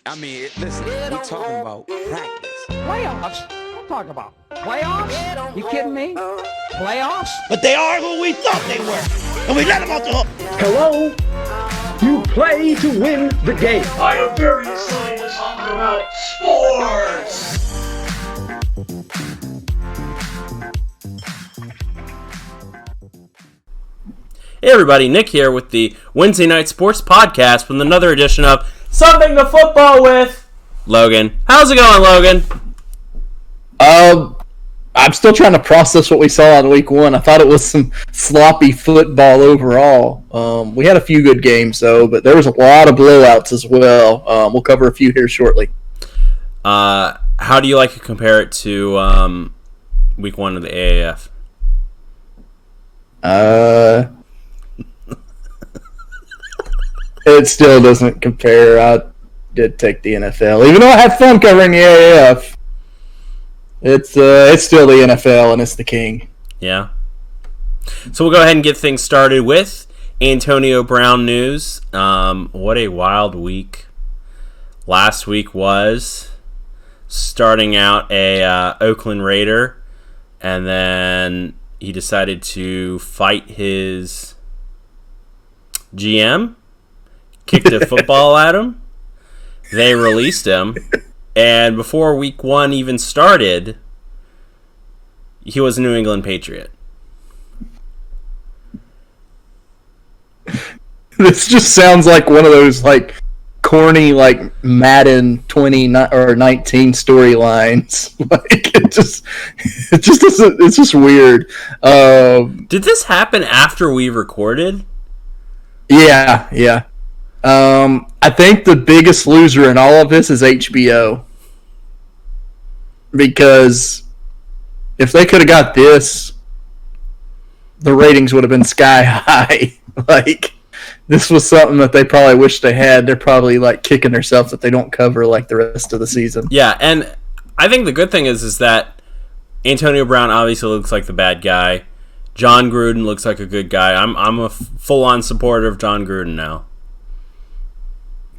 I mean, listen, we're talking about practice. Playoffs? Don't talk about playoffs. You kidding me? Playoffs? But they are who we thought they were, and we let them off the hook. Hello? You play to win the game. I am very excited to talk about sports! Hey everybody, Nick here with the Wednesday Night Sports Podcast with another edition of Something to Football with Logan. How's it going, Logan? I'm still trying to process what we saw in week one. I thought it was some sloppy football overall. We had a few good games, though, but there was a lot of blowouts as well. We'll cover a few here shortly. How do you like to compare it to week one of the AAF? It still doesn't compare. I did take the NFL. Even though I had fun covering the AAF, it's still the NFL, and it's the king. Yeah. So we'll go ahead and get things started with Antonio Brown news. What a wild week. Last week was starting out a Oakland Raider, and then he decided to fight his GM, kicked a football at him. They released him, and before week one even started, he was a New England Patriot. This just sounds like one of those corny Madden 20 or 19 storylines. It's just weird. Did this happen after we recorded? Yeah. I think the biggest loser in all of this is HBO. Because if they could have got this, the ratings would have been sky high. This was something that they probably wish they had. They're probably kicking themselves that they don't cover the rest of the season. Yeah, and I think the good thing is that Antonio Brown obviously looks like the bad guy. John Gruden looks like a good guy. I'm a full-on supporter of John Gruden now.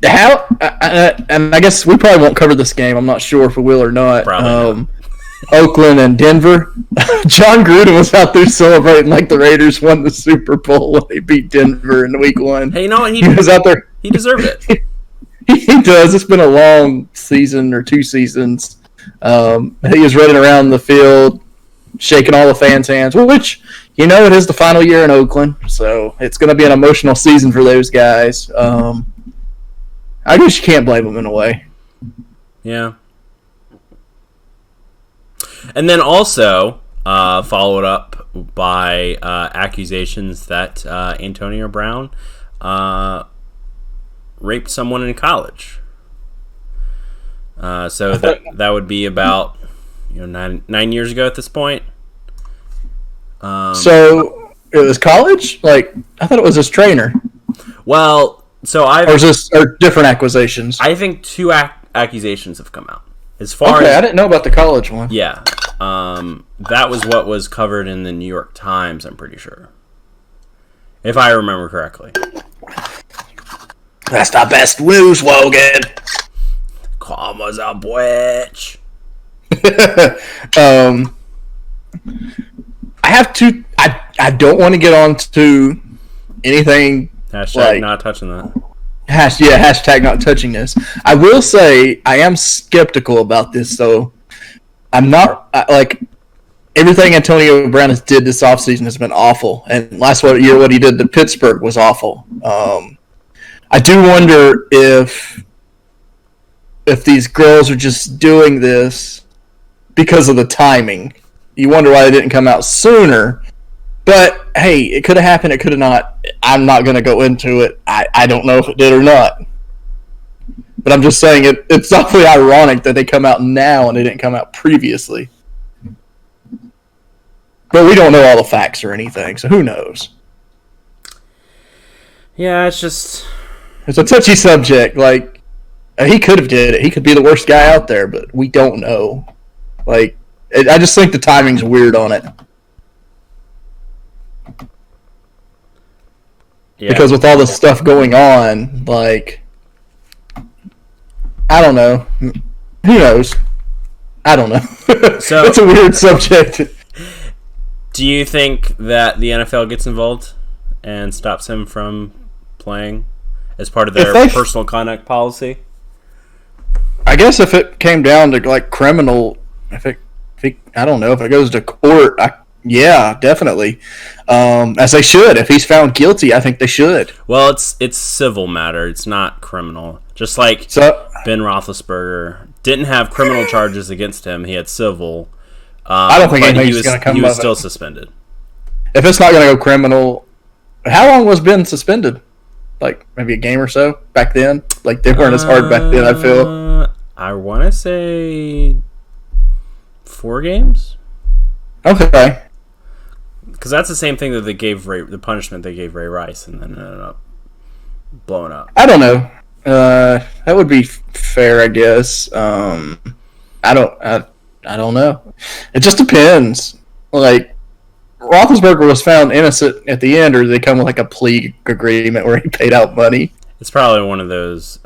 And I guess we probably won't cover this game. I'm not sure if we will or not. Probably not. Oakland and Denver. John Gruden was out there celebrating like the Raiders won the Super Bowl when they beat Denver in week one. Hey, you know what? He was out there. He deserved it. He does. It's been a long season or 2 seasons. He was running around the field, shaking all the fans' hands, which, it is the final year in Oakland, so it's going to be an emotional season for those guys. I guess you can't blame them in a way. Yeah. And then also followed up by accusations that Antonio Brown raped someone in college. So that would be about 9 years ago at this point. So it was college? I thought it was his trainer. Well, or different accusations? I think 2 accusations have come out. As far as, I didn't know about the college one. Yeah. That was what was covered in the New York Times, I'm pretty sure. If I remember correctly. That's the best news, Logan. Karma's a witch. I have to... I don't want to get on to anything... Hashtag not touching that. Hashtag not touching this. I will say I am skeptical about this, though. I'm not everything Antonio Brown has did this offseason has been awful, and last year what he did to Pittsburgh was awful. I do wonder if these girls are just doing this because of the timing. You wonder why they didn't come out sooner. But, hey, it could have happened, it could have not. I'm not going to go into it. I don't know if it did or not. But I'm just saying it's awfully ironic that they come out now and they didn't come out previously. But we don't know all the facts or anything, so who knows? Yeah, it's a touchy subject. He could have did it. He could be the worst guy out there, but we don't know. I just think the timing's weird on it. Yeah. Because with all this stuff going on, I I don't know. Who knows? I don't know. So it's a weird subject. do you think that the NFL gets involved and stops him from playing as part of their personal conduct policy? I guess if it came down to like criminal, I don't know if it goes to court. Yeah, definitely. As they should. If he's found guilty, I think they should. Well, it's civil matter. It's not criminal. Just like Ben Roethlisberger didn't have criminal charges against him. He had civil. I don't think anything's going to come of it. He was still suspended. If it's not going to go criminal, how long was Ben suspended? Like maybe a game or so back then? Like they weren't as hard back then, I feel. I want to say 4 games. Okay. Because that's the same thing that they gave the punishment they gave Ray Rice, and then it ended up blowing up. I don't know. That would be fair, I guess. I don't know. It just depends. Like Roethlisberger was found innocent at the end, or did they come with like a plea agreement where he paid out money? It's probably one of those,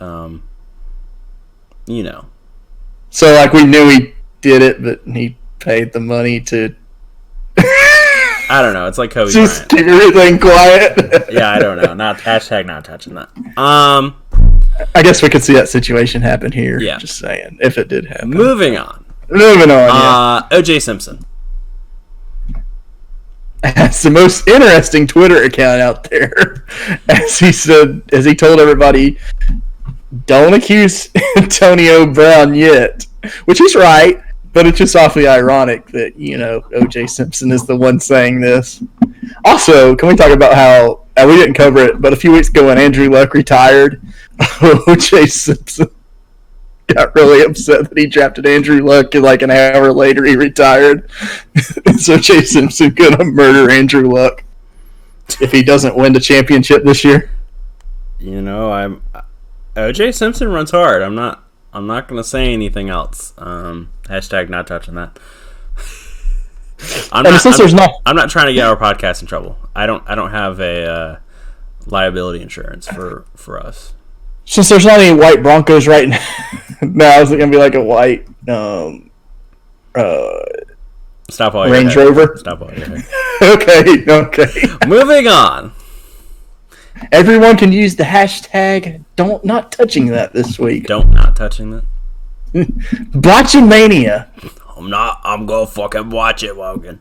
So like we knew he did it, but he paid the money to. I don't know. It's like Kobe Just Bryant. keep everything quiet. Yeah, I don't know. Not touching that. I guess we could see that situation happen here. Yeah. Just saying, if it did happen. Moving on. Yeah. O.J. Simpson. That's the most interesting Twitter account out there. As he told everybody, don't accuse Antonio Brown yet. Which he's right. But it's just awfully ironic that, O.J. Simpson is the one saying this. Also, can we talk about how, we didn't cover it, but a few weeks ago when Andrew Luck retired, O.J. Simpson got really upset that he drafted Andrew Luck, and like an hour later he retired. So O.J. Simpson gonna murder Andrew Luck if he doesn't win the championship this year. O.J. Simpson runs hard. I'm not going to say anything else. Hashtag not touching that. I'm not trying to get our podcast in trouble. I don't have a liability insurance for us. Since there's not any white Broncos right now, now is it going to be like a white Stop all Range Rover? Stop all your hair. Okay. Moving on. Everyone can use the hashtag not touching that this week. Not touching that. Botchamania. I'm gonna fucking watch it, Logan.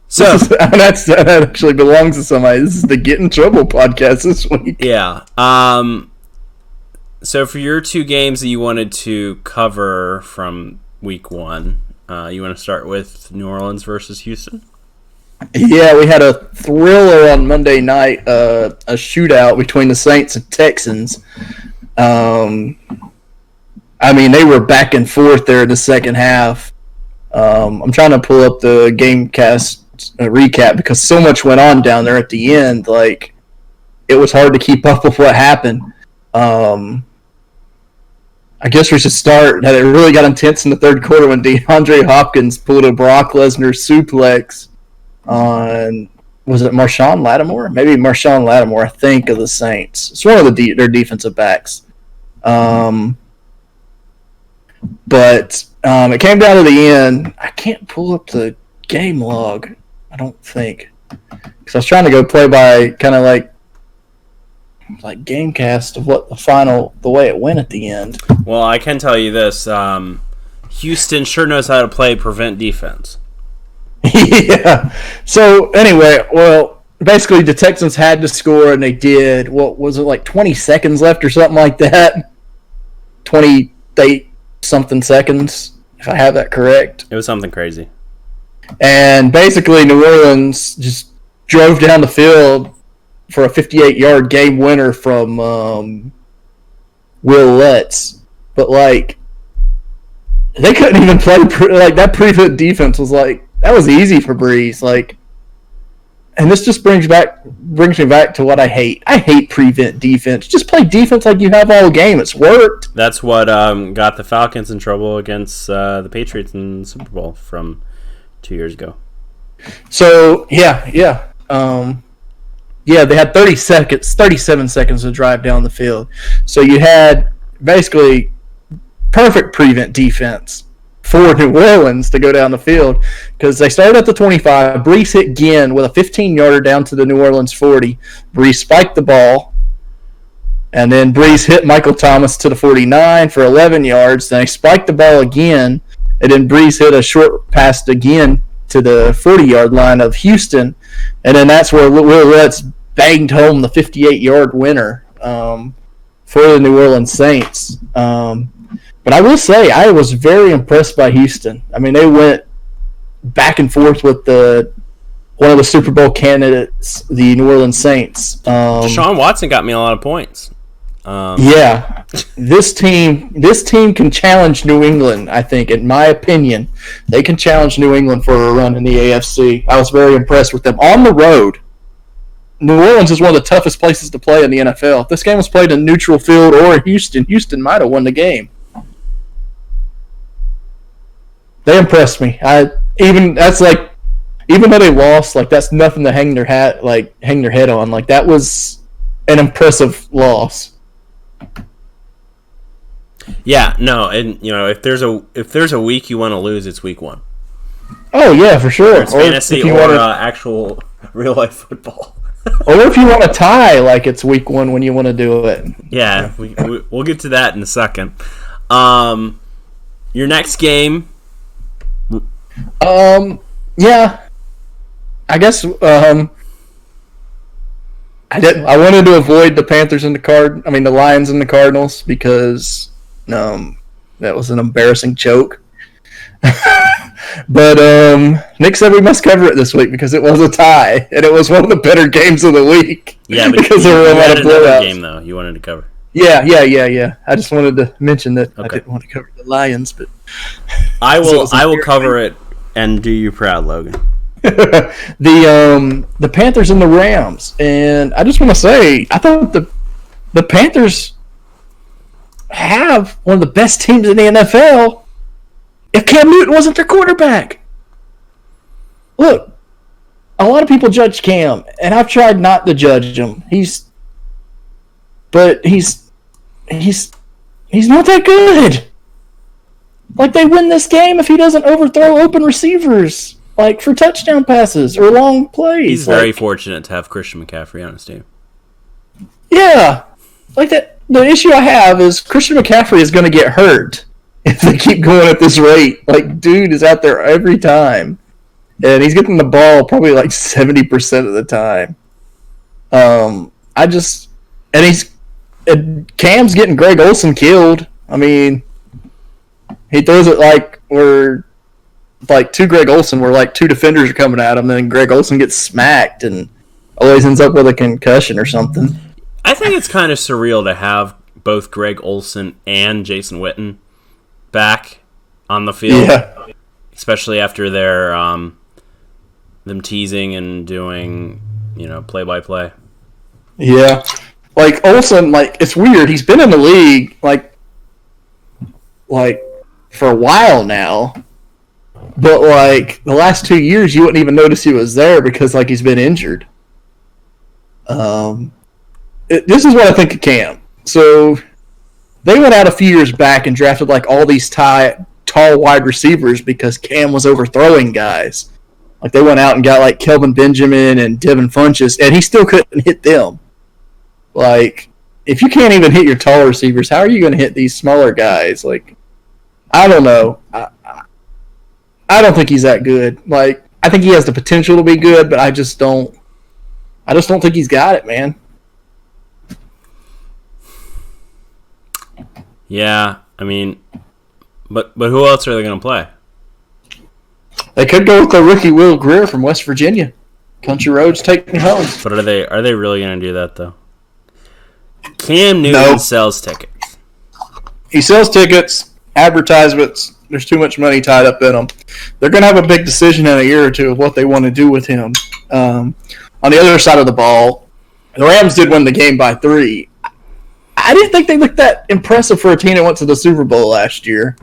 So that actually belongs to somebody. This is the Get in Trouble podcast this week. Yeah. So for your 2 games that you wanted to cover from week 1, you want to start with New Orleans versus Houston? Yeah, we had a thriller on Monday night, a shootout between the Saints and Texans. They were back and forth there in the second half. I'm trying to pull up the Gamecast recap because so much went on down there at the end. Like, it was hard to keep up with what happened. I guess we should start. It really got intense in the third quarter when DeAndre Hopkins pulled a Brock Lesnar suplex on, was it Marshawn Lattimore? Maybe Marshawn Lattimore, I think, of the Saints. It's one of their defensive backs. But it came down to the end. I can't pull up the game log, I don't think. Because I was trying to go play by kind of like Gamecast of what the way it went at the end. Well, I can tell you this. Houston sure knows how to play prevent defense. Yeah. So, anyway, basically the Texans had to score, and they did. What was it, like 20 seconds left or something like that? 28-something seconds, if I have that correct. It was something crazy. And basically New Orleans just drove down the field for a 58-yard game winner from Will Lutz. But, they couldn't even play. That prevent defense was that was easy for Breeze. And this just brings me back to what I hate. I hate prevent defense. Just play defense like you have all game. It's worked. That's what got the Falcons in trouble against the Patriots in the Super Bowl from 2 years ago. So, yeah. They had 37 seconds to drive down the field. So you had basically perfect prevent defense for New Orleans to go down the field because they started at the 25. Brees hit Ginn with a 15-yarder down to the New Orleans 40. Brees spiked the ball, and then Brees hit Michael Thomas to the 49 for 11 yards. Then he spiked the ball again, and then Brees hit a short pass again to the 40-yard line of Houston, and then that's where Will Lutz banged home the 58-yard winner for the New Orleans Saints. But I will say I was very impressed by Houston. I mean, they went back and forth with one of the Super Bowl candidates, the New Orleans Saints. Deshaun Watson got me a lot of points. Yeah, this team can challenge New England. I think, in my opinion, they can challenge New England for a run in the AFC. I was very impressed with them on the road. New Orleans is one of the toughest places to play in the NFL. If this game was played in neutral field or Houston might have won the game. They impressed me. Even though they lost, like that's nothing to hang their head on. Like that was an impressive loss. Yeah, no, and if there's a week you want to lose, it's week 1. Oh yeah, for sure. It's fantasy or actual real life football. Or if you want to tie, like it's week 1 when you want to do it. Yeah, we'll get to that in a second. Your next game. Yeah. I guess I wanted to avoid the Panthers and the Lions and the Cardinals because that was an embarrassing choke. But Nick said we must cover it this week because it was a tie and it was one of the better games of the week. Yeah, but because there were a lot of blowouts. Game though you wanted to cover. Yeah. I just wanted to mention that I didn't want to cover the Lions, but I will cover it and do you proud, Logan. The Panthers and the Rams, and I just want to say I thought the Panthers have one of the best teams in the NFL. If Cam Newton wasn't their quarterback, look, a lot of people judge Cam, and I've tried not to judge him. He's not that good. Like they win this game if he doesn't overthrow open receivers. Like for touchdown passes or long plays. He's very fortunate to have Christian McCaffrey on his team. Yeah. Like that. The issue I have is Christian McCaffrey is going to get hurt if they keep going at this rate. Like, dude is out there every time. And he's getting the ball probably like 70% of the time. And Cam's getting Greg Olsen killed. I mean, he throws it to Greg Olsen where like 2 defenders are coming at him, and then Greg Olsen gets smacked and always ends up with a concussion or something. I think it's kind of surreal to have both Greg Olsen and Jason Witten back on the field, especially after their them teasing and doing play-by-play. Yeah, like Olsen, like it's weird. He's been in the league like for a while now. But, like, the last 2 years, you wouldn't even notice he was there because, like, he's been injured. This is what I think of Cam. So, they went out a few years back and drafted, like, all these tall wide receivers because Cam was overthrowing guys. Like, they went out and got, like, Kelvin Benjamin and Devin Funchess, and he still couldn't hit them. Like, if you can't even hit your tall receivers, how are you going to hit these smaller guys? Like, I don't know. I don't think he's that good. Like, I think he has the potential to be good, but I just don't think he's got it, man. Yeah, I mean, but who else are they going to play? They could go with the rookie Will Grier from West Virginia. Country roads take me home. But are they really going to do that though? Cam Newton sells tickets. He sells tickets, advertisements. There's too much money tied up in them. They're going to have a big decision in a year or two of what they want to do with him. On the other side of the ball, the Rams did win the game by 3. I didn't think they looked that impressive for a team that went to the Super Bowl last year.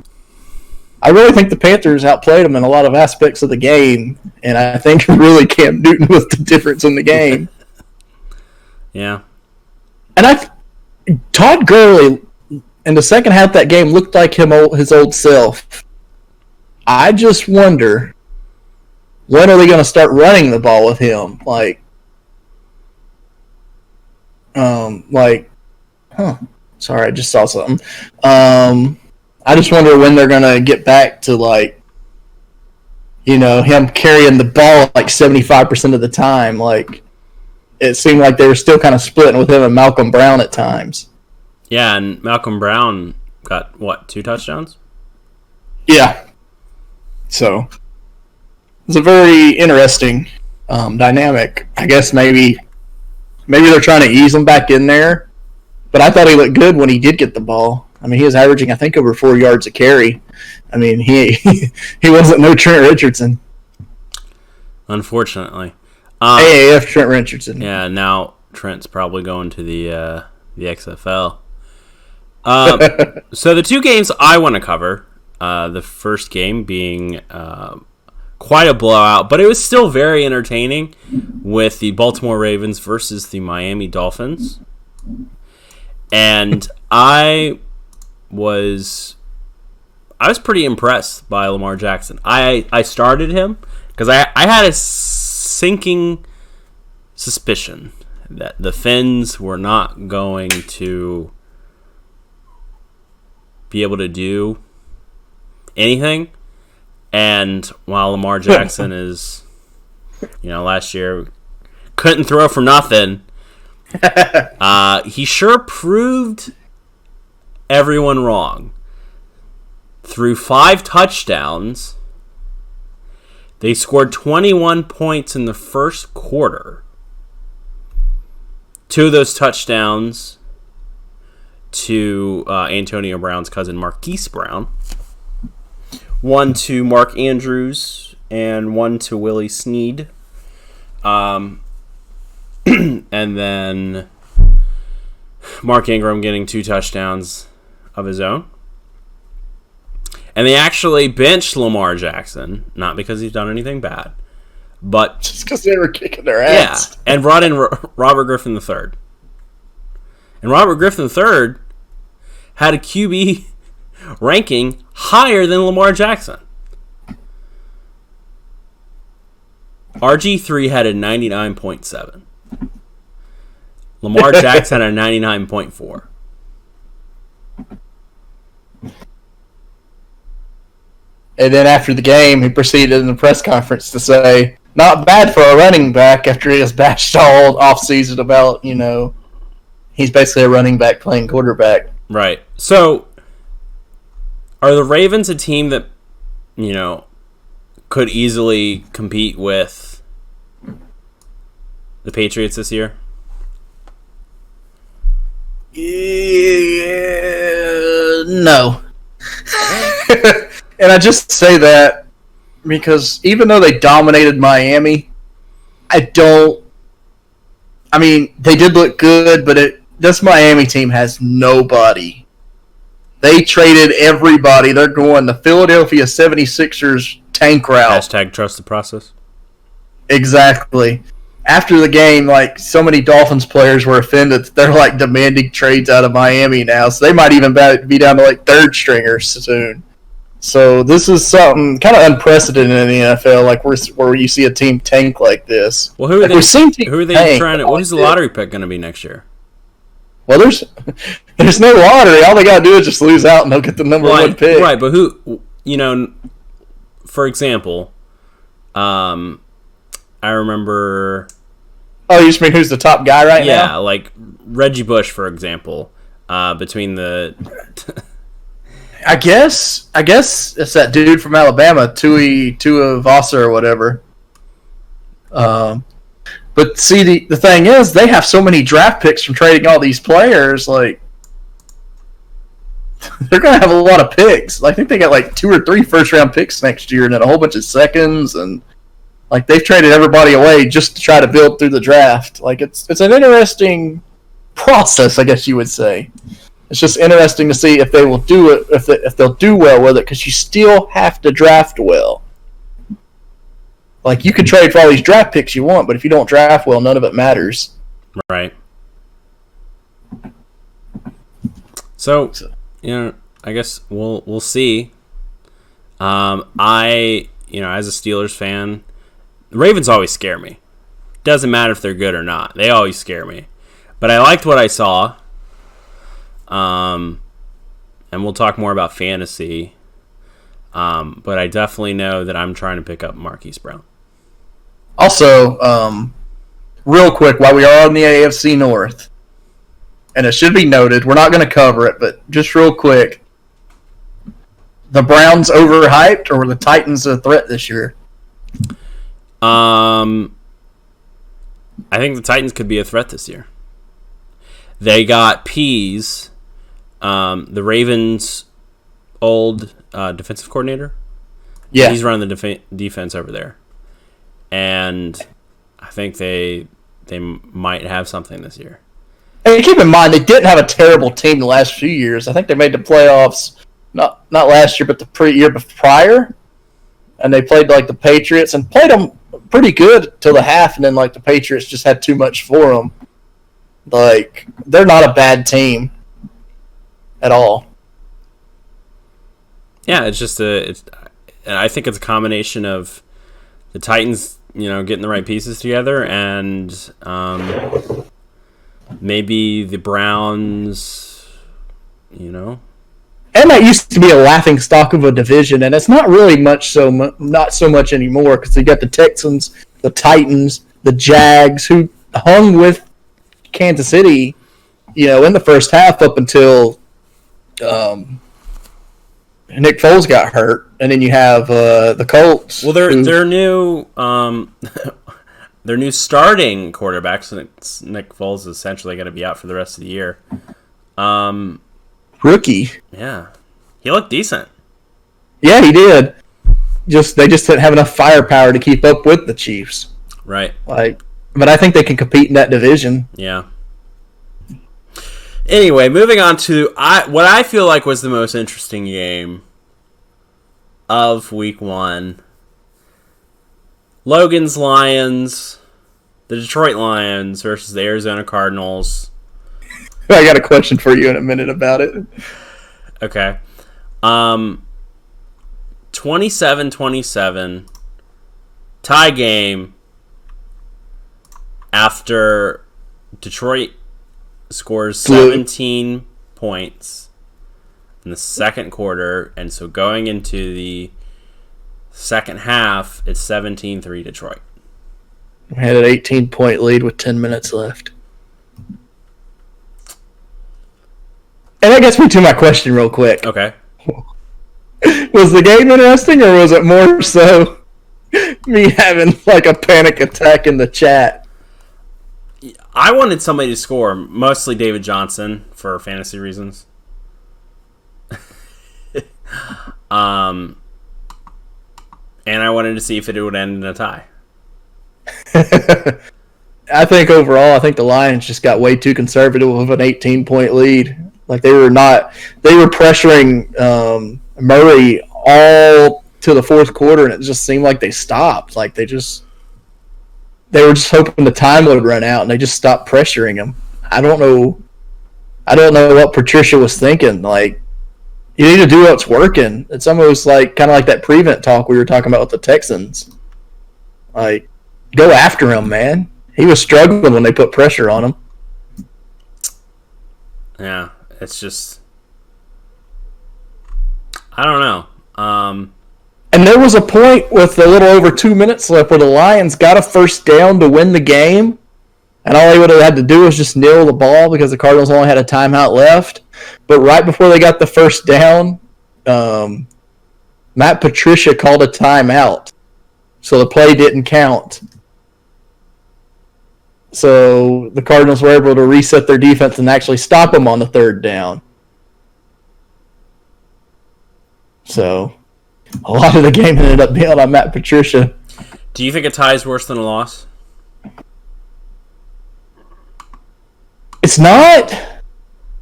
I really think the Panthers outplayed them in a lot of aspects of the game, and I think really Cam Newton was the difference in the game. Yeah. And Todd Gurley in the second half, that game looked like his old self. I just wonder, when are they going to start running the ball with him? Sorry, I just saw something. I just wonder when they're going to get back to, him carrying the ball 75% of the time. It seemed like they were still kind of splitting with him and Malcolm Brown at times. Yeah, and Malcolm Brown got, 2 touchdowns? Yeah. So, it's a very interesting dynamic. I guess maybe they're trying to ease him back in there. But I thought he looked good when he did get the ball. I mean, he was averaging, I think, over 4 yards a carry. I mean, he wasn't no Trent Richardson. Unfortunately. AAF Trent Richardson. Yeah, now Trent's probably going to the XFL. So the 2 games I want to cover, the first game being quite a blowout, but it was still very entertaining with the Baltimore Ravens versus the Miami Dolphins. And I was pretty impressed by Lamar Jackson. I started him because I had a sinking suspicion that the Fins were not going to be able to do anything. And while Lamar Jackson is, last year couldn't throw for nothing, he sure proved everyone wrong. Through 5 touchdowns, they scored 21 points in the first quarter. 2 of those touchdowns to Antonio Brown's cousin Marquise Brown. 1 to Mark Andrews and 1 to Willie Snead. And then Mark Ingram getting 2 touchdowns of his own. And they actually benched Lamar Jackson, not because he's done anything bad, but just because they were kicking their ass. Yeah, and brought in Robert Griffin III. And Robert Griffin III had a QB ranking higher than Lamar Jackson. RG3 had a 99.7. Lamar Jackson had a 99.4. And then after the game, he proceeded in the press conference to say, not bad for a running back after he was bashed all offseason about, he's basically a running back playing quarterback. Right. So, are the Ravens a team that, could easily compete with the Patriots this year? No. And I just say that because even though they dominated Miami, they did look good, but this Miami team has nobody. They traded everybody. They're going the Philadelphia 76ers tank route. # trust the process. Exactly. After the game, so many Dolphins players were offended that they're demanding trades out of Miami now, so they might even be down to 3rd stringers soon. So this is something kind of unprecedented in the NFL, where you see a team tank like this. Well, who are they trying to? What is the lottery pick going to be next year? Well, there's no lottery. All they got to do is just lose out, and they'll get the number 1 pick. Right, but who? For example, I remember. Oh, you just mean who's the top guy right now? Yeah, like Reggie Bush, for example. Between the. I guess it's that dude from Alabama, Tua Vasa or whatever. But see, the thing is, they have so many draft picks from trading all these players. They're gonna have a lot of picks. I think they got 2 or 3 first-round picks next year, and then a whole bunch of seconds, and they've traded everybody away just to try to build through the draft. It's an interesting process, I guess you would say. It's just interesting to see if they will do it, if they'll do well with it, because you still have to draft well. You can trade for all these draft picks you want, but if you don't draft well, none of it matters. Right. So I guess we'll see. As a Steelers fan, the Ravens always scare me. Doesn't matter if they're good or not; they always scare me. But I liked what I saw. And we'll talk more about fantasy. But I definitely know that I'm trying to pick up Marquise Brown. Also, real quick, while we are on the AFC North, and it should be noted, we're not going to cover it, but just real quick, the Browns overhyped, or were the Titans a threat this year? I think the Titans could be a threat this year. They got Pease, the Ravens' old defensive coordinator. Yeah. He's running the defense over there. And I think they might have something this year. And keep in mind, they didn't have a terrible team the last few years. I think they made the playoffs, not last year, but the year prior. And they played like the Patriots and played them pretty good till the half, and then like the Patriots just had too much for them. Like, they're not a bad team at all. Yeah, it's just I think it's a combination of the Titans, getting the right pieces together, and maybe the Browns, And that used to be a laughing stock of a division, and it's not really not so much anymore, because you got the Texans, the Titans, the Jags, who hung with Kansas City, in the first half up until Nick Foles got hurt, and then you have the Colts. Well, their new their new starting quarterback, since Nick Foles is essentially going to be out for the rest of the year. Rookie. Yeah, he looked decent. Yeah, he did. They just didn't have enough firepower to keep up with the Chiefs. Right. But I think they can compete in that division. Yeah. Anyway, moving on to what I feel like was the most interesting game of Week 1. Logan's Lions, the Detroit Lions versus the Arizona Cardinals. I got a question for you in a minute about it. Okay. 27-27, tie game after Detroit scores 17 points in the second quarter, and so going into the second half, it's 17-3 Detroit. We had an 18-point lead with 10 minutes left. And that gets me to my question real quick. Okay. Was the game interesting, or was it more so me having like a panic attack in the chat? I wanted somebody to score, mostly David Johnson for fantasy reasons. And I wanted to see if it would end in a tie. I think overall, the Lions just got way too conservative with an 18-point lead. Like they were pressuring Murray all to the fourth quarter, and it just seemed like they stopped. Like they were just hoping the time would run out, and they just stopped pressuring him. I don't know what Patricia was thinking. Like, you need to do what's working. It's almost like kind of like that prevent talk we were talking about with the Texans. Like, go after him, man. He was struggling when they put pressure on him. Yeah, it's just, I don't know. And there was a point with a little over 2 minutes left where the Lions got a first down to win the game, and all they would have had to do was just kneel the ball because the Cardinals only had a timeout left. But right before they got the first down, Matt Patricia called a timeout, so the play didn't count. So the Cardinals were able to reset their defense and actually stop them on the third down. So a lot of the game ended up being on Matt Patricia. Do you think a tie is worse than a loss? It's not,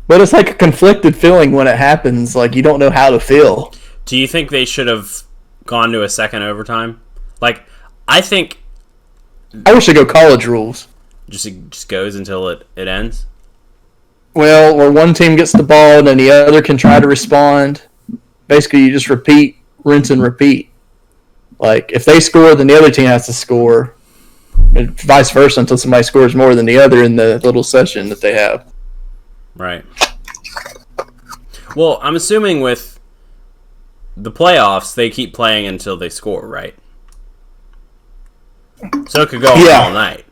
but it's like a conflicted feeling when it happens. Like, you don't know how to feel. Do you think they should have gone to a second overtime? Like, I think I wish they go college rules. just goes until it ends. Well, where one team gets the ball and then the other can try to respond. Basically, you just repeat, rinse, and repeat. Like, if they score, then the other team has to score. And vice versa until somebody scores more than the other in the little session that they have. Right. Well, I'm assuming with the playoffs, they keep playing until they score, right? So it could go on all night.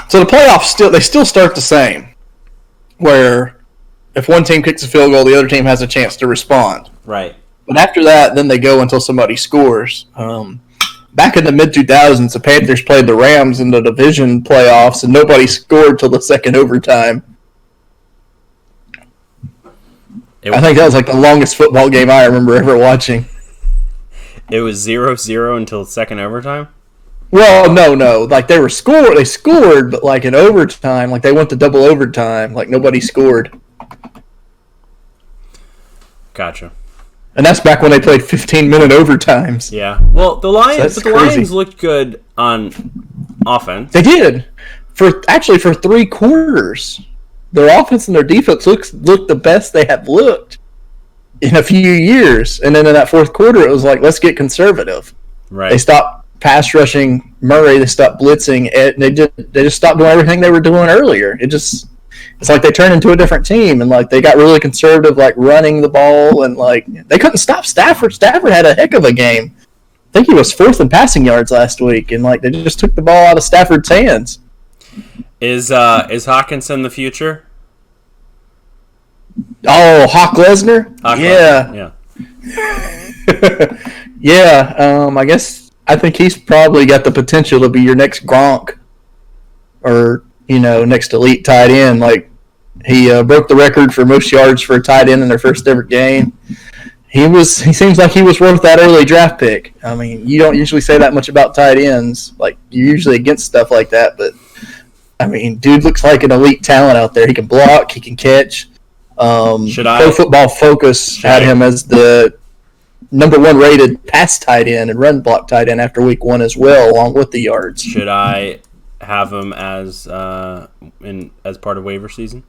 So the playoffs they still start the same. Where if one team kicks a field goal, the other team has a chance to respond. Right. But after that, then they go until somebody scores. Back in the mid-2000s, the Panthers played the Rams in the division playoffs, and nobody scored till the second overtime. I think that was like the longest football game I remember ever watching. It was 0-0 until second overtime? Well, no. Like, they scored, but like in overtime, like they went to double overtime, like nobody scored. Gotcha. And that's back when they played 15-minute overtimes. Yeah. Well, the Lions, So Lions looked good on offense. They did. For 3 quarters. Their offense and their defense looked the best they have looked in a few years. And then in that fourth quarter, it was like, let's get conservative. Right. They stopped pass rushing Murray. They stopped blitzing. And they just stopped doing everything they were doing earlier. It's like they turned into a different team, and like they got really conservative, like running the ball, and like they couldn't stop Stafford. Stafford had a heck of a game. I think he was 4th in passing yards last week, and like they just took the ball out of Stafford's hands. Is Hawkinson the future? Oh, Hawk Lesnar? Yeah. Yeah. I think he's probably got the potential to be your next Gronk, or next elite tight end. Like, he broke the record for most yards for a tight end in their first ever game. He seems like he was worth that early draft pick. I mean, you don't usually say that much about tight ends. Like, you're usually against stuff like that, but I mean, dude looks like an elite talent out there. He can block, he can catch. Pro Football Focus had him as the number 1 rated pass tight end and run block tight end after week 1 as well, along with the yards. Should I have him as part of waiver season?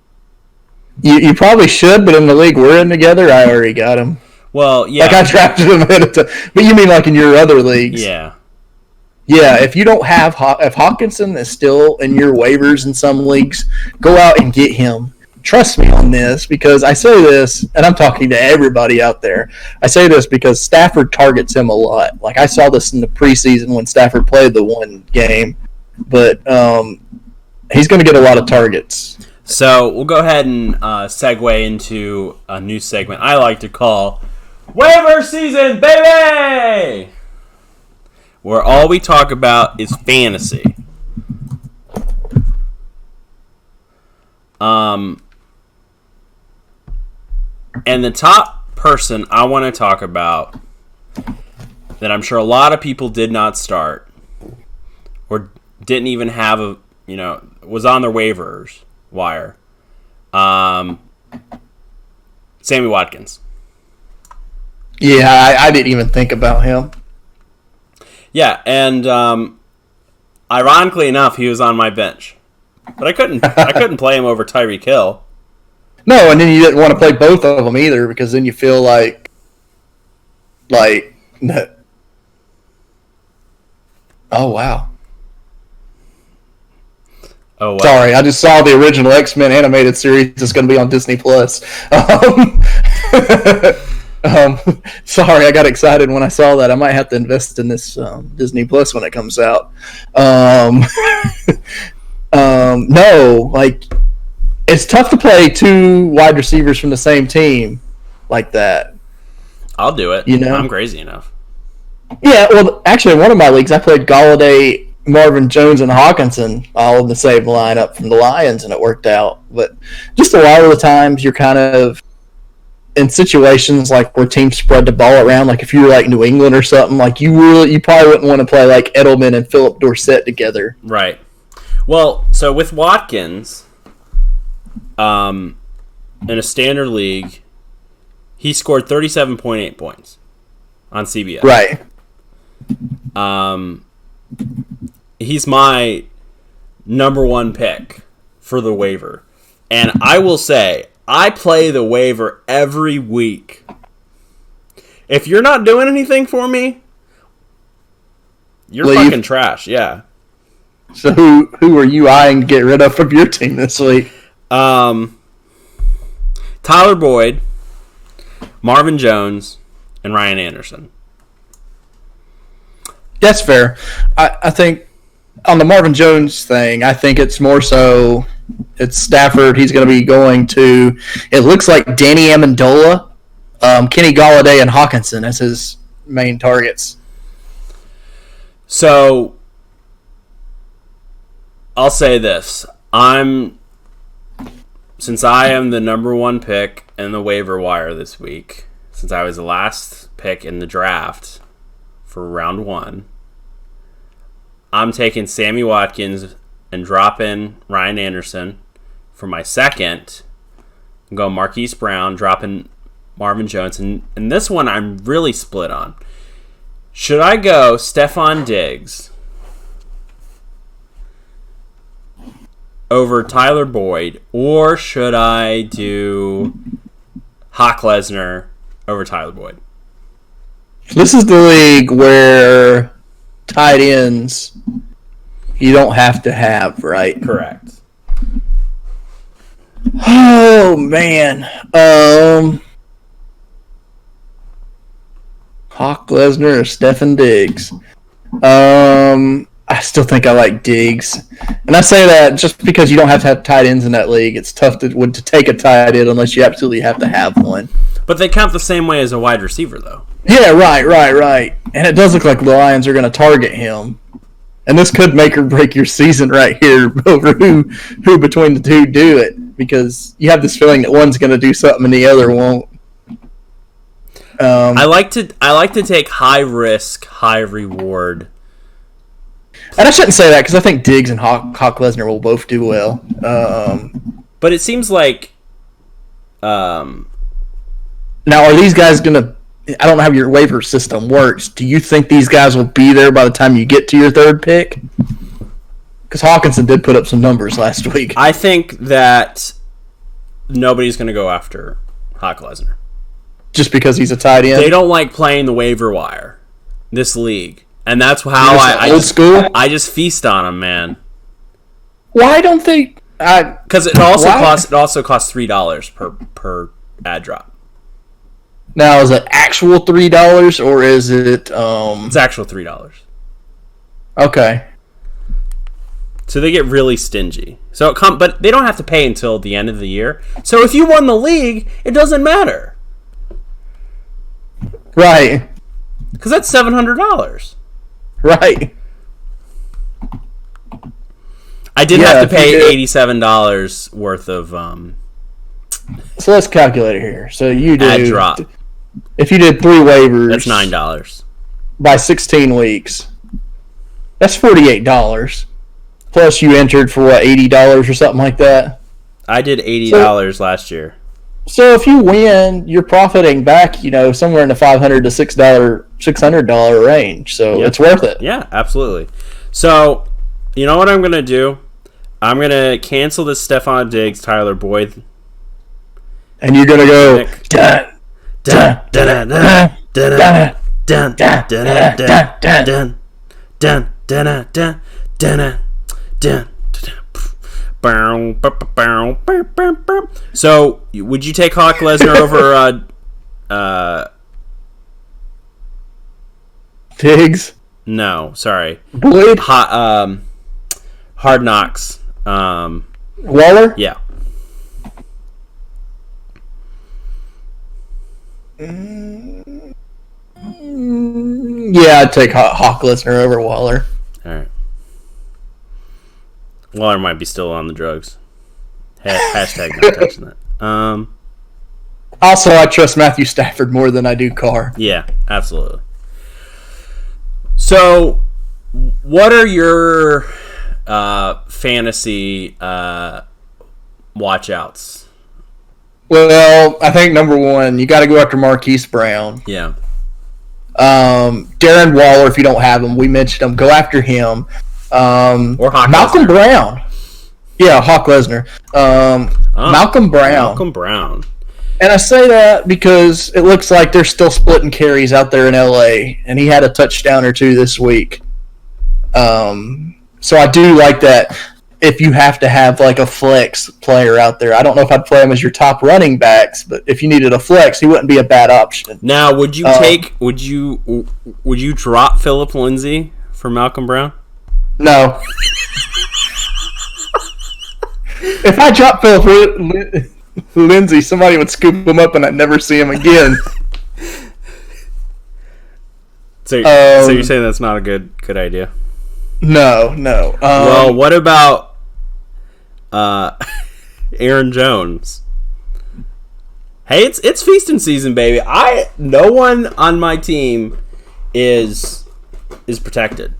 You probably should, but in the league we're in together, I already got him. Well, yeah. Like, I drafted him ahead of time. But you mean like in your other leagues? Yeah. Yeah, if you don't have if Hawkinson is still in your waivers in some leagues, go out and get him. Trust me on this, because I say this, and I'm talking to everybody out there. I say this because Stafford targets him a lot. Like, I saw this in the preseason when Stafford played the one game, but he's going to get a lot of targets. So we'll go ahead and segue into a new segment I like to call Waiver Season Bay Bay, where all we talk about is fantasy. And the top person I want to talk about that I'm sure a lot of people did not start or didn't even have was on their waivers wire. Sammy Watkins. Yeah, I didn't even think about him. Yeah, and ironically enough, he was on my bench, but I couldn't play him over Tyreek Hill. No, and then you didn't want to play both of them either, because then you feel like. Oh wow. Oh, wow. Sorry, I just saw the original X-Men animated series that's going to be on Disney Plus. Sorry, I got excited when I saw that. I might have to invest in this Disney Plus when it comes out. No, like, it's tough to play 2 wide receivers from the same team like that. I'll do it. I'm crazy enough. Yeah, well, actually, in one of my leagues, I played Galladay, Marvin Jones, and Hawkinson all in the same lineup from the Lions, and it worked out. But just a lot of the times, you're kind of in situations like where teams spread the ball around. Like if you were like New England or something, like you probably wouldn't want to play like Edelman and Philip Dorsett together. Right. Well, so with Watkins, in a standard league, he scored 37.8 points on CBS. Right. He's my number 1 pick for the waiver. And I will say, I play the waiver every week. If you're not doing anything for me, you're fucking trash. Yeah. So who are you eyeing to get rid of from your team this week? Tyler Boyd, Marvin Jones, and Ryan Anderson. That's fair. I think on the Marvin Jones thing, I think it's more so it's Stafford. He's going to be going to, it looks like Danny Amendola, Kenny Golladay, and Hawkinson as his main targets. So I'll say this. Since I am the number one pick in the waiver wire this week, since I was the last pick in the draft for round 1, I'm taking Sammy Watkins and dropping Ryan Anderson for my second. I'm going Marquise Brown, dropping Marvin Jones. And this one I'm really split on. Should I go Stephon Diggs over Tyler Boyd, or should I do Hawk Lesnar over Tyler Boyd? This is the league where tight ends you don't have to have, right? Correct. Oh man. Hawk Lesnar or Stephen Diggs. I still think I like Diggs. And I say that just because you don't have to have tight ends in that league. It's tough to take a tight end unless you absolutely have to have one. But they count the same way as a wide receiver, though. Yeah, right. And it does look like the Lions are going to target him. And this could make or break your season right here over who between the two do it. Because you have this feeling that one's going to do something and the other won't. I like to take high risk, high reward. And I shouldn't say that because I think Diggs and Hawk Lesnar will both do well. But it seems like... Now, are these guys going to... I don't know how your waiver system works. Do you think these guys will be there by the time you get to your third pick? Because Hawkinson did put up some numbers last week. I think that nobody's going to go after Hawk Lesnar. Just because he's a tight end? They don't like playing the waiver wire, this league. And that's how I just feast on them, man. Why don't they... Because it also costs $3 per ad drop. Now, is it actual $3 or is it... It's actual $3. Okay. So they get really stingy. But they don't have to pay until the end of the year. So if you won the league, it doesn't matter. Right. Because that's $700. Right. I did have to pay $87 worth of... So let's calculate it here. So you do... ad drop. If you did 3 waivers... That's $9. By 16 weeks. That's $48. Plus you entered for, what, $80 or something like that? I did $80 last year. So if you win, you're profiting back, somewhere in the $500 to $600 range. So it's worth it. Yeah, absolutely. So, you know what I'm going to do? I'm going to cancel this Stephon Diggs, Tyler Boyd. And you're going to go... So, would you take Hawk Lesnar over Diggs? No, sorry. Boyd? Hard Knocks. Waller? Yeah. Yeah, I'd take Hawk Lesnar over Waller. All right. Waller might be still on the drugs. Hashtag not touching that. Also, I trust Matthew Stafford more than I do Carr. Yeah, absolutely. So, what are your fantasy watch-outs? Well, I think number one, you got to go after Marquise Brown. Yeah. Darren Waller, if you don't have him, we mentioned him. Go after him. Or Hawk Malcolm Lesnar. Brown. Yeah, Hawk Lesnar. Malcolm Brown. Malcolm Brown. And I say that because it looks like they're still splitting carries out there in LA, and he had a touchdown or two this week. So I do like that. If you have to have like a flex player out there, I don't know if I'd play him as your top running backs, but if you needed a flex, he wouldn't be a bad option. Now, would you would you drop Phillip Lindsay for Malcolm Brown? No. If I drop Phillip Lindsay, somebody would scoop him up and I'd never see him again. So you're saying that's not a good idea? No. Well, what about Aaron Jones? Hey, it's feasting season, baby. No one on my team is protected.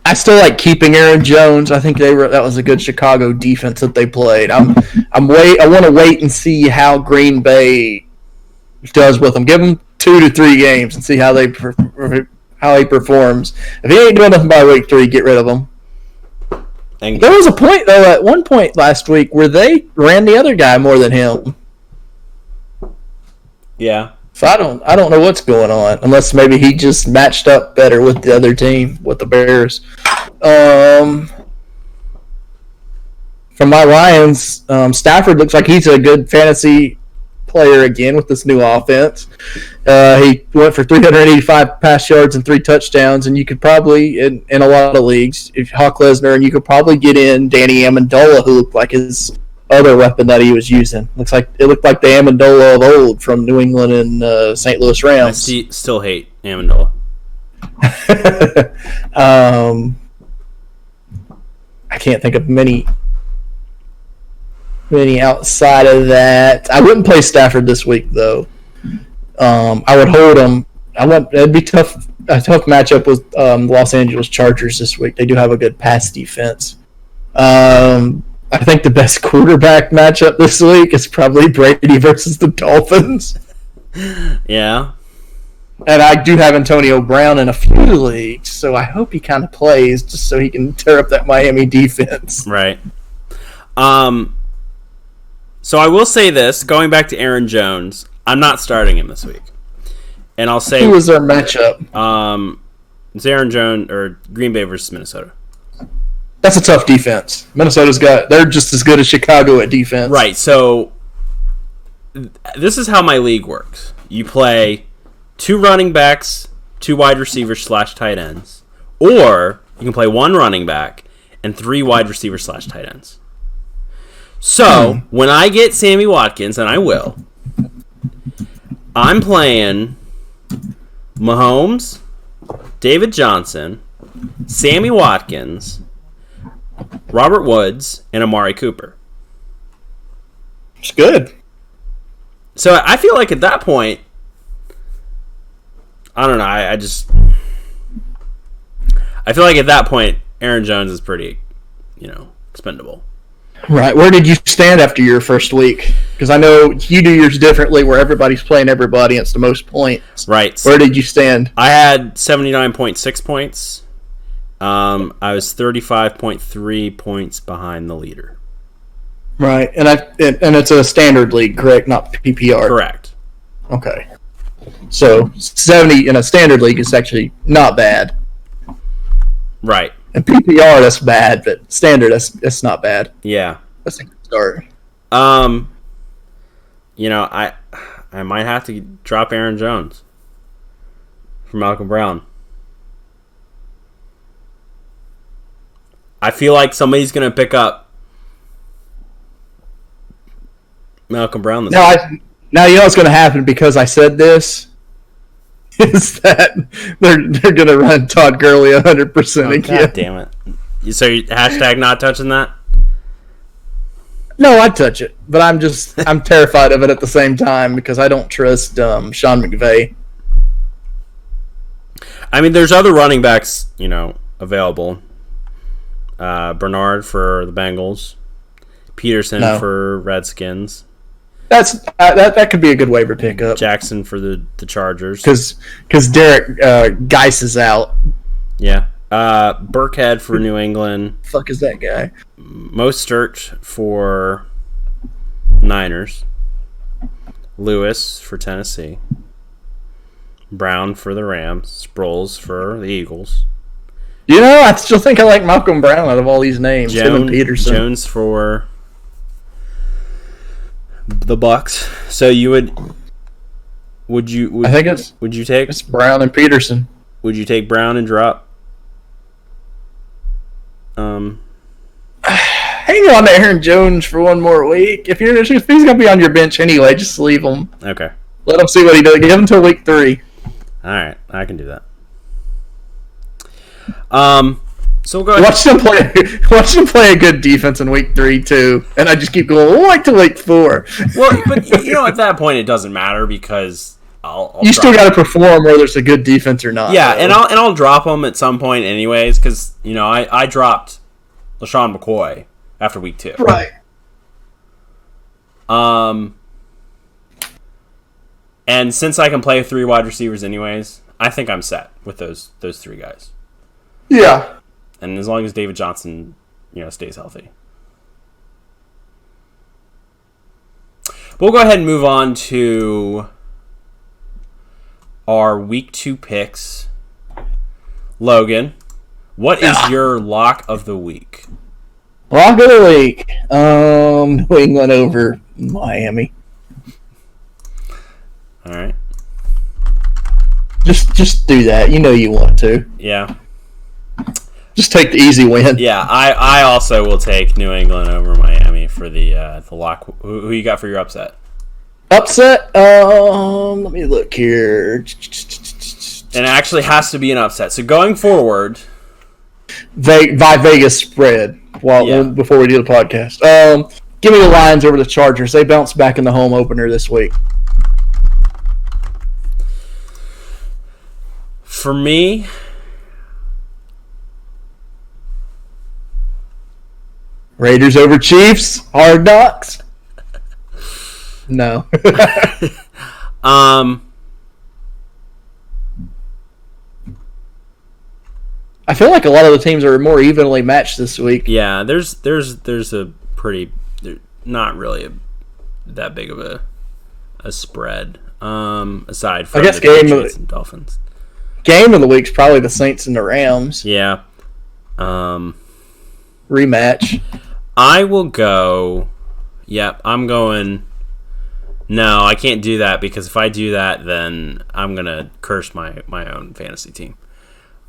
I still like keeping Aaron Jones. I think that was a good Chicago defense that they played. I want to wait and see how Green Bay does with them. Give him 2 to 3 games and see how he performs. If he ain't doing nothing by week 3, get rid of him. And there was a point though, at one point last week, where they ran the other guy more than him. Yeah. So I don't know what's going on, unless maybe he just matched up better with the other team, with the Bears. From my Lions, Stafford looks like he's a good fantasy player again with this new offense. He went for 385 pass yards and 3 touchdowns, and you could probably, in a lot of leagues, if Hawk Lesnar, and you could probably get in Danny Amendola, who looked like his other weapon that he was using. It looked like the Amendola of old from New England and St. Louis Rams. I still hate Amendola. I can't think of many outside of that. I wouldn't play Stafford this week though. I would hold him. It'd be tough. A tough matchup with Los Angeles Chargers this week. They do have a good pass defense. I think the best quarterback matchup this week is probably Brady versus the Dolphins. Yeah. And I do have Antonio Brown in a few leagues, so I hope he kind of plays just so he can tear up that Miami defense. Right. So I will say this, going back to Aaron Jones, I'm not starting him this week. And I'll say... Who was their matchup? It's Aaron Jones, or Green Bay versus Minnesota. That's a tough defense. They're just as good as Chicago at defense. Right, so this is how my league works. You play 2 running backs, 2 wide receivers / tight ends. Or you can play 1 running back and 3 wide receivers / tight ends. So, when I get Sammy Watkins, and I will, I'm playing Mahomes, David Johnson, Sammy Watkins, Robert Woods, and Amari Cooper. It's good. So I feel like at that point, I don't know, I feel like at that point, Aaron Jones is pretty, expendable. Right. Where did you stand after your first week? Because I know you do yours differently where everybody's playing everybody. It's the most points. Right. Where did you stand? I had 79.6 points. I was 35.3 points behind the leader. Right. And it's a standard league, correct? Not PPR. Correct. Okay. So 70 in a standard league is actually not bad. Right. And PPR, that's bad, but standard, that's not bad. Yeah. That's a good start. I might have to drop Aaron Jones for Malcolm Brown. I feel like somebody's going to pick up Malcolm Brown this week. Now you know what's going to happen because I said this is that they're going to run Todd Gurley 100% again. God damn it. So hashtag not touching that? No, I'd touch it, but I'm terrified of it at the same time because I don't trust Sean McVay. I mean, there's other running backs, available. Bernard for the Bengals, Peterson for Redskins. That could be a good waiver pickup. Jackson for the Chargers. Because Derek Geis is out. Yeah. Burkhead for New England. Fuck is that guy? Mostert for Niners. Lewis for Tennessee. Brown for the Rams. Sproles for the Eagles. You know, I still think I like Malcolm Brown out of all these names. Him and Peterson. Jones for the Bucks. So you would you? I think it's Brown and Peterson. Would you take Brown and drop? Hang on to Aaron Jones for one more week. If he's gonna be on your bench anyway, just leave him. Okay. Let him see what he does. Give him until week 3. All right, I can do that. So we'll go ahead. Watch them play a good defense in week 3 too, and I just keep going. We'll wait till week 4. Well, but at that point it doesn't matter because I'll you still got to perform whether it's a good defense or not. Yeah, and I'll drop them at some point anyways because I dropped LaShawn McCoy after week 2. Right. And since I can play 3 wide receivers anyways, I think I'm set with those 3 guys. Yeah. And as long as David Johnson, stays healthy. We'll go ahead and move on to our week 2 picks. Logan, what is your lock of the week? Lock of the week. New England over Miami. All right. Just do that. You know you want to. Yeah. Just take the easy win. Yeah, I also will take New England over Miami for the lock. Who you got for your upset? Upset? Let me look here. And it actually has to be an upset. So going forward, by Vegas spread. Before we do the podcast, give me the Lions over the Chargers. They bounced back in the home opener this week. For me, Raiders over Chiefs. Hard Knocks. No. I feel like a lot of the teams are more evenly matched this week. Yeah, there's a pretty not really that big of a spread. Aside from the Patriots and Dolphins. Game of the week's probably the Saints and the Rams. Yeah. Rematch. I will go. Yep, I'm going. No, I can't do that because if I do that, then I'm gonna curse my own fantasy team.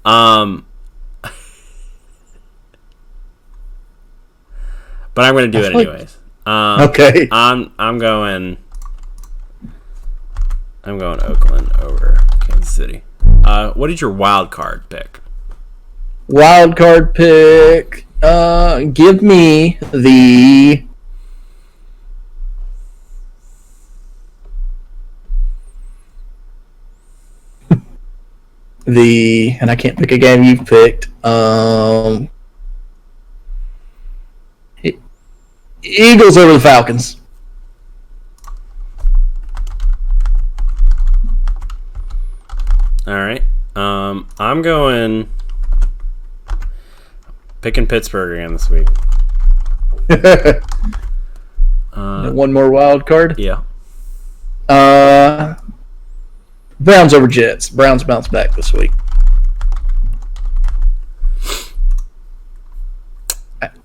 But I'm gonna do it anyways. Okay. I'm going Oakland over Kansas City. What is your wild card pick? Wild card pick. Give me and I can't pick a game you've picked. Eagles over the Falcons. All right. I'm going picking Pittsburgh again this week. One more wild card. Yeah. Browns over Jets. Browns bounce back this week.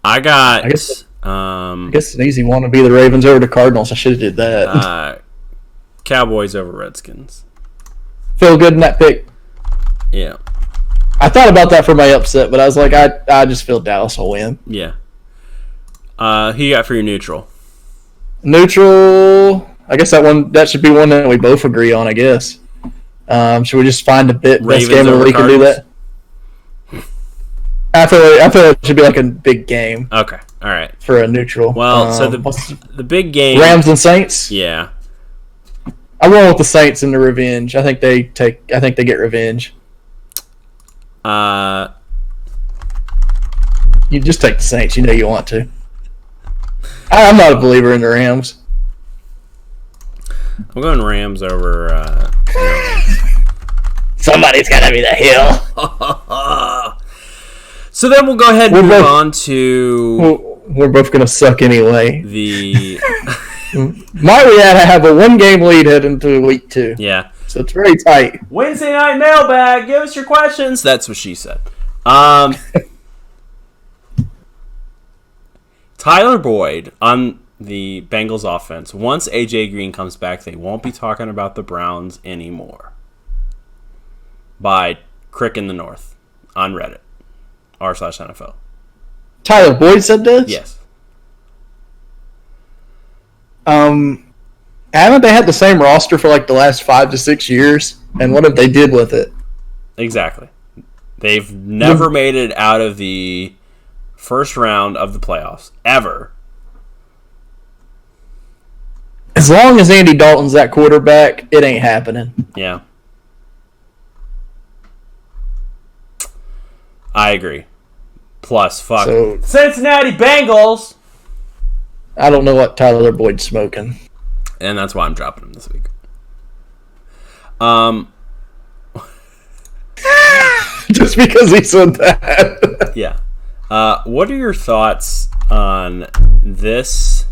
I guess it's an easy one to be the Ravens over the Cardinals. I should have did that. Cowboys over Redskins. Feel good in that pick. Yeah. I thought about that for my upset, but I was like, I just feel Dallas will win. Yeah. Who you got for your neutral? Neutral. I guess that should be one that we both agree on. I guess. Should we just find a best game of the week and do that? I feel it should be like a big game. Okay. All right. For a neutral. Well, so the big game. Rams and Saints. Yeah. I went with the Saints in the revenge. I think they get revenge. You just take the Saints. You know you want to. I'm not a believer in the Rams. I'm going Rams over. Somebody's got to be the hill. So then we'll go ahead and move on to... We're both going to suck anyway. The... Might we have a one-game lead heading into week 2. Yeah. So it's very tight. Wednesday night mailbag. Give us your questions. That's what she said. Tyler Boyd on the Bengals offense. Once AJ Green comes back, they won't be talking about the Browns anymore. By Crick in the North on Reddit. r/NFL. Tyler Boyd said this? Yes. Haven't they had the same roster for like the last 5 to 6 years? And what have they did with it? Exactly. They've never made it out of the first round of the playoffs. Ever. As long as Andy Dalton's that quarterback, it ain't happening. Yeah. I agree. Plus, fuck. So, Cincinnati Bengals! I don't know what Tyler Boyd's smoking. And that's why I'm dropping him this week. Just because he said that. Yeah. What are your thoughts on this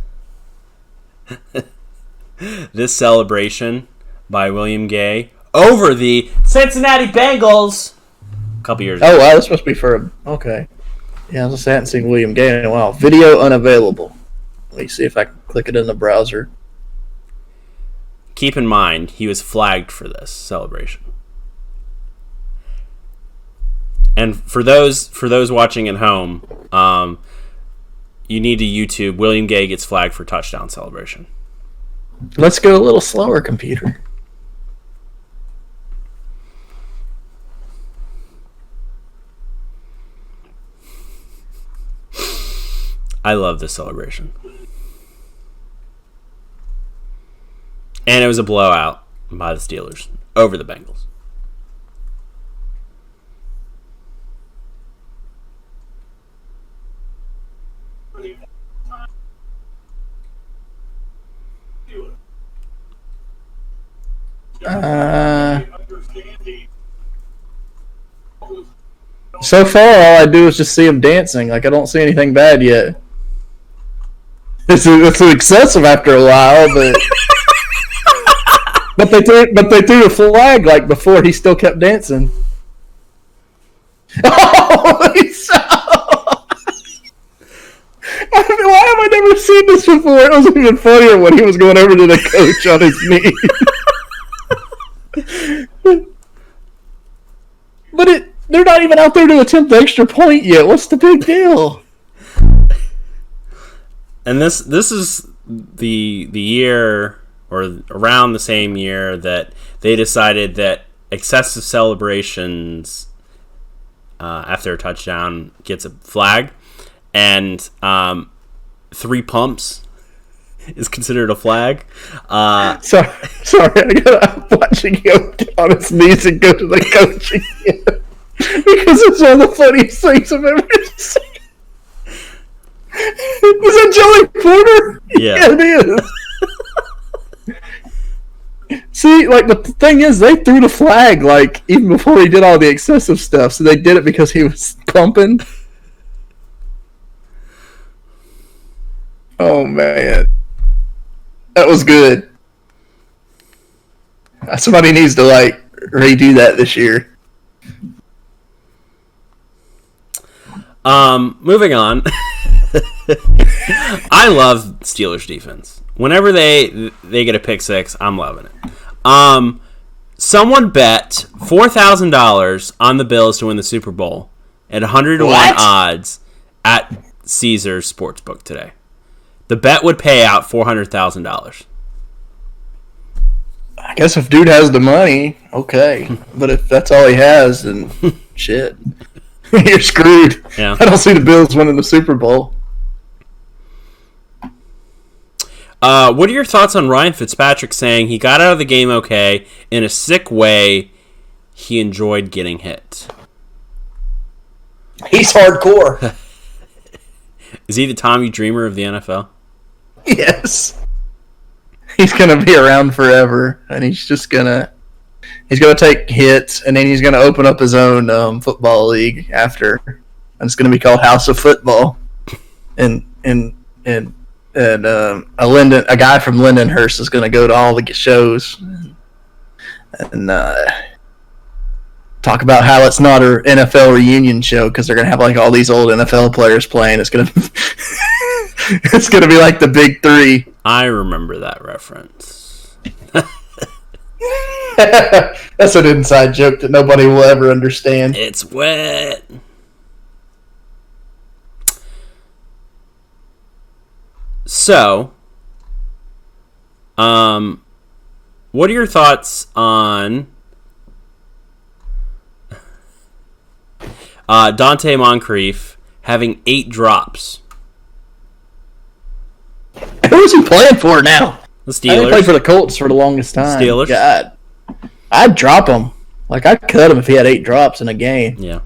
this celebration by William Gay over the Cincinnati Bengals a couple years ago? Oh, wow, this must be for... Okay. Yeah, I just hadn't seen William Gay in a while. Video unavailable. Let me see if I can click it in the browser. Keep in mind, he was flagged for this celebration. And for those watching at home, you need to YouTube William Gay gets flagged for touchdown celebration. Let's go a little slower, computer. I love this celebration. And it was a blowout by the Steelers over the Bengals. So far, all I do is just see him dancing. Like, I don't see anything bad yet. It's excessive after a while, but but they threw a flag like before. He still kept dancing. Oh, why have I never seen this before? It was even funnier when he was going over to the coach on his knee. But they're not even out there to attempt the extra point yet. What's the big deal? And this is the year, or around the same year, that they decided that excessive celebrations after a touchdown gets a flag, and 3 pumps is considered a flag. Sorry, I'm watching him on his knees and go to the coach again. Because it's one of the funniest things I've ever seen. Is that Joey Porter? Yeah, it is. See, like, the thing is, they threw the flag, like, even before he did all the excessive stuff, so they did it because he was pumping. Oh, man. That was good. Somebody needs to, like, redo that this year. Moving on. I love Steelers defense. Whenever they get a pick six, I'm loving it. Someone bet $4,000 on the Bills to win the Super Bowl at 100-to-1 odds at Caesars Sportsbook today. The bet would pay out $400,000. I guess if dude has the money, okay. But if that's all he has, then shit. You're screwed. Yeah. I don't see the Bills winning the Super Bowl. What are your thoughts on Ryan Fitzpatrick saying he got out of the game okay? In a sick way, he enjoyed getting hit. He's hardcore. Is he the Tommy Dreamer of the NFL? Yes. He's going to be around forever, and he's going to take hits, and then he's going to open up his own football league after and it's going to be called House of Football. And a guy from Lindenhurst is going to go to all the shows and talk about how it's not an NFL reunion show because they're going to have like all these old NFL players playing. It's going to it's going to be like the big three. I remember that reference. That's an inside joke that nobody will ever understand. It's wet. So, what are your thoughts on Dante Moncrief having 8 drops? Who is he playing for now? The I didn't Steelers. play for the Colts for the longest time. Steelers. God, I'd drop him. Like I'd cut him if he had 8 drops in a game. Yeah.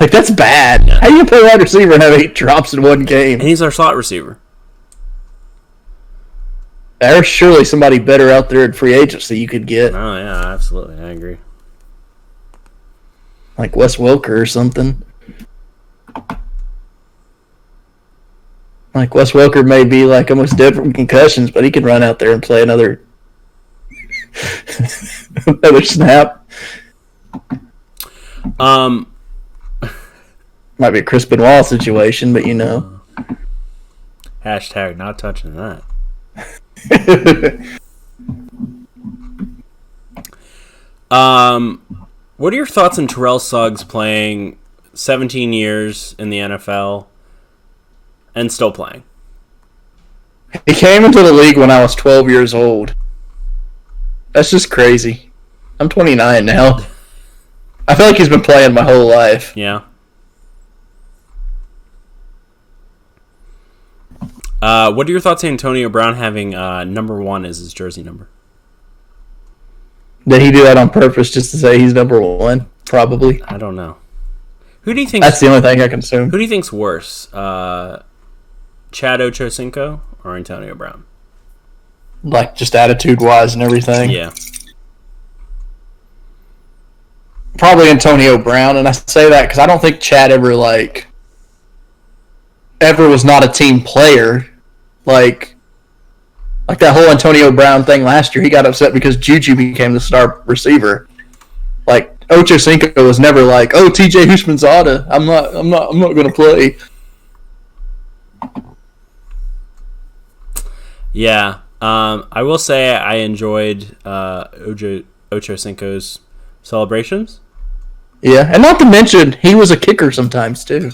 Like that's bad. Yeah. How do you play wide receiver and have 8 drops in one game? And he's our slot receiver. There's surely somebody better out there in free agency you could get, Oh, yeah, absolutely. I agree. like Wes Welker or something. Like Wes Welker may be like almost dead from concussions, but he could run out there and play another snap. Might be a Chris Benoit situation, but you know. Hashtag not touching that. What are your thoughts on Terrell Suggs playing 17 years in the NFL and still playing? He came into the league when I was 12 years old. That's just crazy. I'm 29 now. I feel like he's been playing my whole life. Yeah. What are your thoughts on Antonio Brown having number 1 as his jersey number? Did he do that on purpose just to say he's number 1? Probably. I don't know. Who do you think? That's the only thing I can assume. Who do you think's worse, Chad Ochocinco or Antonio Brown? Like, just attitude-wise and everything. Yeah. Probably Antonio Brown, and I say that because I don't think Chad ever was not a team player. Like that whole Antonio Brown thing last year, he got upset because Juju became the star receiver. Like Ochocinco was never like, "Oh, TJ Houshmandzadeh, I'm not going to play." Yeah. I will say I enjoyed Ochocinco's celebrations. Yeah, and not to mention he was a kicker sometimes too.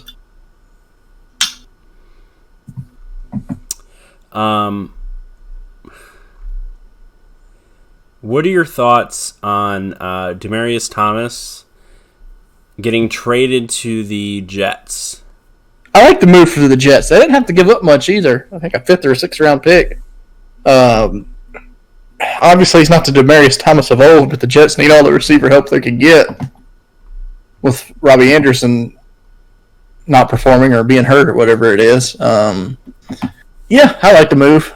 What are your thoughts on Demaryius Thomas getting traded to the Jets? I like the move for the Jets. They didn't have to give up much either. I think a 5th or a 6th round pick. Obviously, he's not the Demaryius Thomas of old, but the Jets need all the receiver help they can get. With Robbie Anderson not performing or being hurt or whatever it is. Yeah, I like the move.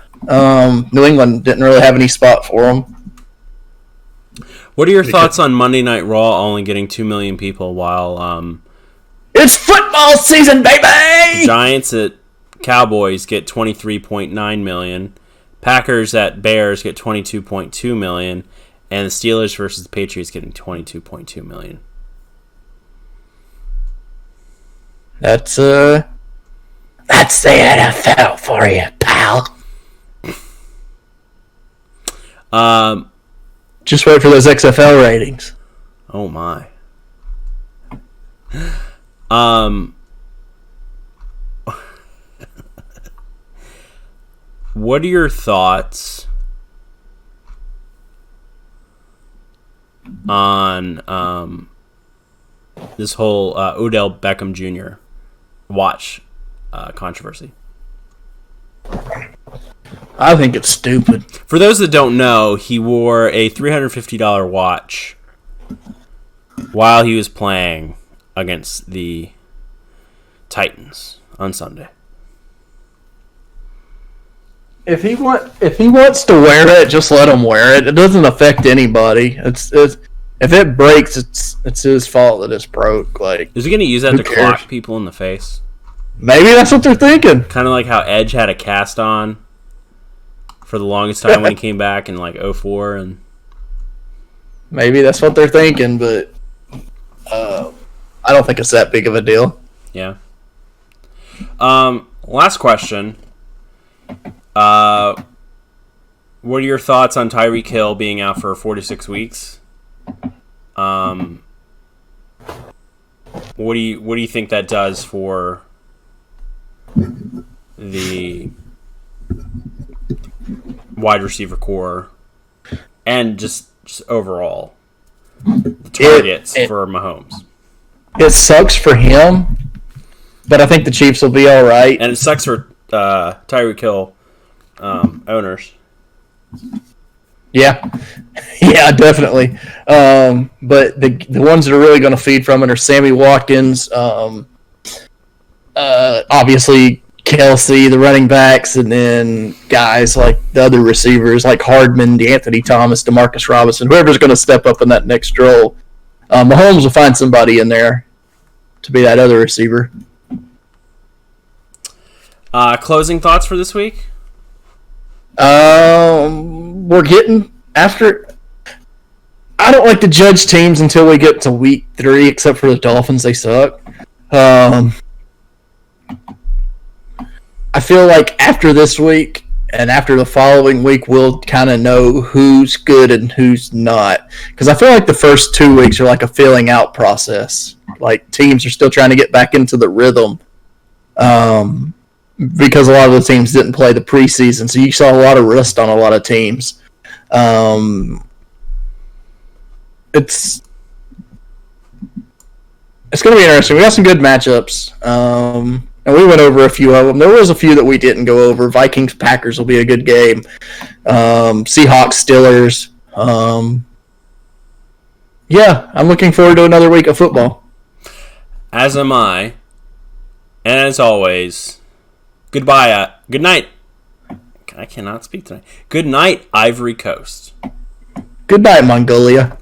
New England didn't really have any spot for him. What are your thoughts on Monday Night Raw only getting 2 million people while It's football season, baby! Giants at Cowboys get 23.9 million, Packers at Bears get 22.2 million, and the Steelers versus the Patriots getting 22.2 million? That's the NFL for you, pal. Just wait for those XFL ratings. Oh my. What are your thoughts on this whole Odell Beckham Jr. watch controversy? I think it's stupid. For those that don't know, he wore a $350 watch while he was playing against the Titans on Sunday. If he wants to wear it, just let him wear it. It doesn't affect anybody. It's If it breaks, it's his fault that it's broke. Like, Is he going to use that Who to cares? clock people in the face? maybe that's what they're thinking. Kind of like how Edge had a cast on for the longest time when he came back in like '04, and Maybe that's what they're thinking, but I don't think it's that big of a deal. yeah. Last question. What are your thoughts on Tyreek Hill being out for 4 to 6 weeks? What do you think that does for the wide receiver core and just overall the targets for Mahomes? It sucks for him, but I think the Chiefs will be all right. And it sucks for Tyreek Hill owners. Yeah, definitely. But the ones that are really going to feed from it are Sammy Watkins, obviously Kelsey, the running backs, and then guys like the other receivers like Hardman, DeAnthony Thomas, Demarcus Robinson, whoever's going to step up in that next role. Mahomes will find somebody in there to be that other receiver. Closing thoughts for this week? We're getting after. I don't like to judge teams until we get to week 3, except for the Dolphins. They suck. I feel like after this week and after the following week, we'll kind of know who's good and who's not. Because I feel like the first 2 weeks are like a filling out process. Like teams are still trying to get back into the rhythm. Because a lot of the teams didn't play the preseason, so you saw a lot of rust on a lot of teams. It's going to be interesting. We got some good matchups, and we went over a few of them. There was a few that we didn't go over. Vikings Packers will be a good game. Seahawks Steelers. Yeah, I'm looking forward to another week of football. As am I. And as always, goodbye. Good night. I cannot speak tonight. Good night, Ivory Coast. Good night, Mongolia.